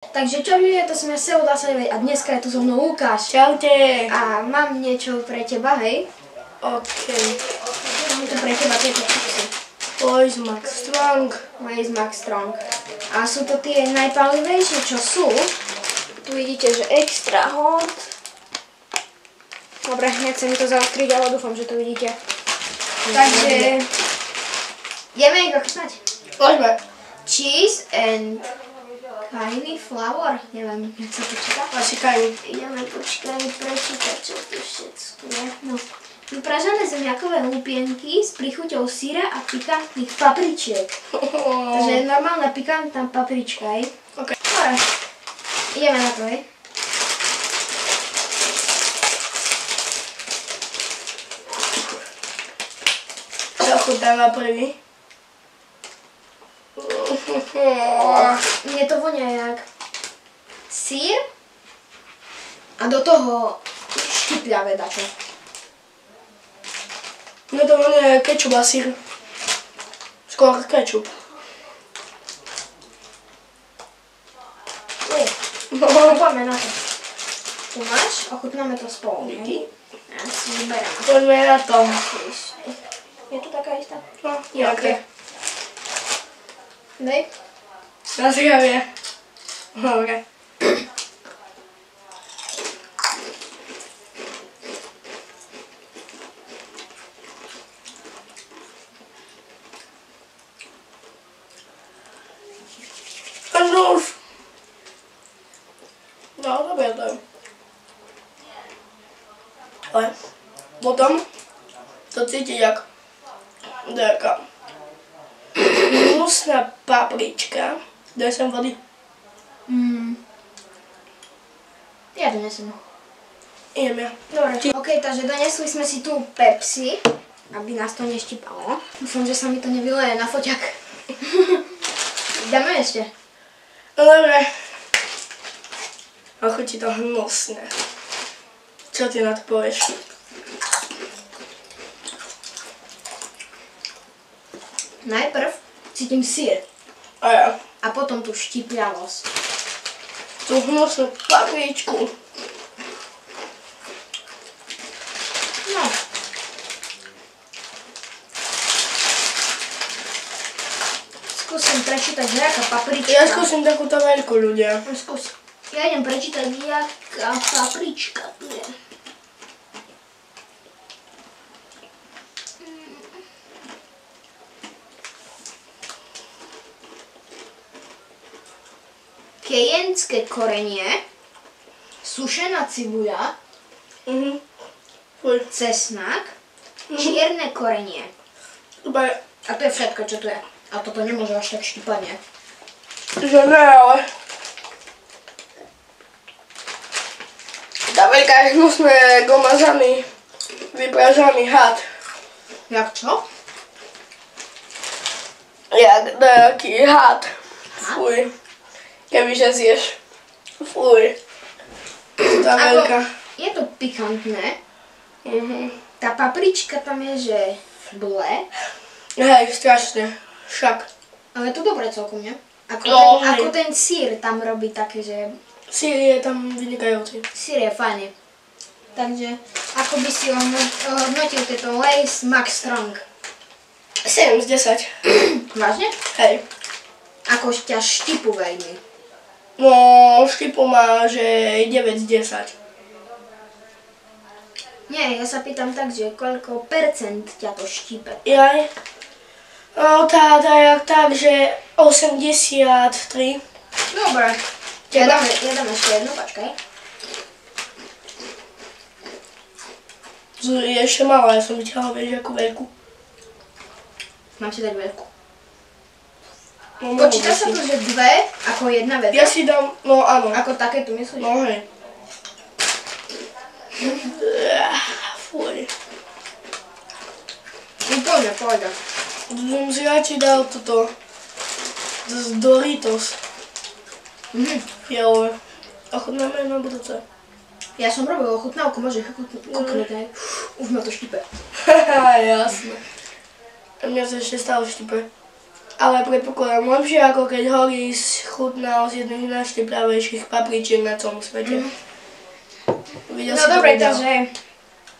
Takže čo je, to som ja Seola a dneska je tu so mnou Lukáš. Čaute. A mám niečo pre teba, hej? OK. Mám tu pre teba tieto čipsy. Lay's Max Strong. Lay's Max Strong. A sú to tie najpálivejšie, čo sú. Tu vidíte, že extra hot. Dobre, nechcem mi to zaostriť, ale dúfam, že to vidíte. Takže ideme ich ochutnať. Poďme. Cheese and cauliflower, neviem, jak sa to číta. Asi kajmi. Ideme prečítať, čo tu všetko je. No. Vypražané zemiakové lupienky s príchuťou syra a pikantných papričiek. Takže normálna pikantná paprička, hej? OK. Dobre, ideme na to, hej? Čo chutnáva prvý? Mne to vonia jak syr a do toho štipľavé dačo. Mne to vonia kečup a syr. Skôr kečup. Poďme na to. Tu máš, ochutnáme to spolu, hej? Ja si vyberám. Poďme na to. Je tu taká istá? No, nejaké. Dej. Na zdravie. Dobre. No už. No, dobre to je. Ale potom to cíti jak nejaká hnusná paprička. Daj sem vody. Ja donesem. Idem ja. Dobre. OK, takže donesli sme si tu Pepsi, aby nás to neštipalo. Dúfam, že sa mi to nevyleje na foťak. Dáme ešte. No dobre. A chutí to hnusné. Čo ty na to povieš? Najprv cítim syr. A ja. A potom tú štipľavosť. Tú hnusnú papričku. No. Skúsim prečítať, že aká paprička. Ja skúsim takúto veľkú, ľudia. No, skús. Ja idem prečítať, jaká paprička tu je. Kejenské korenie, sušená cibuľa, cesnak, čierne korenie. A to je všetko, čo tu je. A toto nemôže až tak štipať, nie? Že ne, ale... Tá veľká je hnusné gomazaný, vypražaný had. Jak čo? Jak nejaký had. Fuj. Kebyže zješ. Fuj. Tá veľká. Je to pikantné. Tá paprička tam je, že ble. Hej, strašne. Však. Ale je to dobré celkom, nie? No, Ako ten sír tam robí také, že... Sír je tam vynikajúci. Sír je fajný. Takže, ako by si hodnotil tieto Lay's Max Strong? 7 z 10. Vážne? Hej. Ako ťa štipu veľmi. No, štipu má, že 9 z 10. Nie, ja sa pýtam tak, že koľko percent ťa to štipe? Jaj. No, tak, že 83. Dobre. Ja dám ešte jednu, počkaj. Je ešte malá, ja som vyťahla, vieš, akú veľkú. Mám si dať veľkú. No, Počíta sa tu, že dve ako jedna vec? Ja si dám, no áno. Ako také tu myslíš? No hej. Fuj. Úplne, pôjde. Som si radšej dal toto z Doritos. Fialové. Ochutnáme na budúce. Ja som robil ochutnávku, môžeš kúknuť, hej. Už ma to štipe. Haha, jasné. A mňa sa ešte stále štipe. ale predpokladám lepšie, ako keď Horis chutnal z jedných z najštipľavejších papričiek na celom svete. Videl No si to dobre, video? takže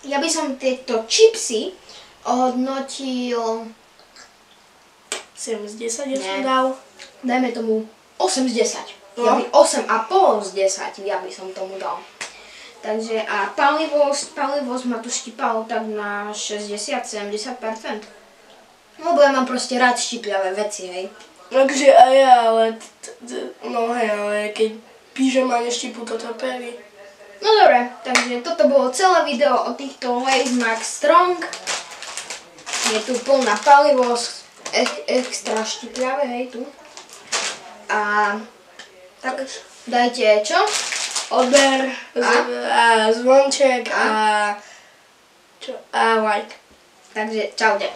ja by som tieto čipsy ohodnotil, 7 z 10 ja som Ne. dal. dajme tomu 8 z 10. No. Ja by 8,5 z 10 ja by som tomu dal. Takže a palivosť ma tu štípalo tak na 60-70%. Lebo ja mám proste rád štípľavé veci, hej. Takže aj ja, ale no hej, ale keď píže ma neštipu toto pery. No dobre, takže toto bolo celé video o týchto Lay's Max Strong. Je tu plná palivosť, extra štípľavé, hej, tu. A tak dajte čo? Odber a zvonček A? a like. Takže čaute.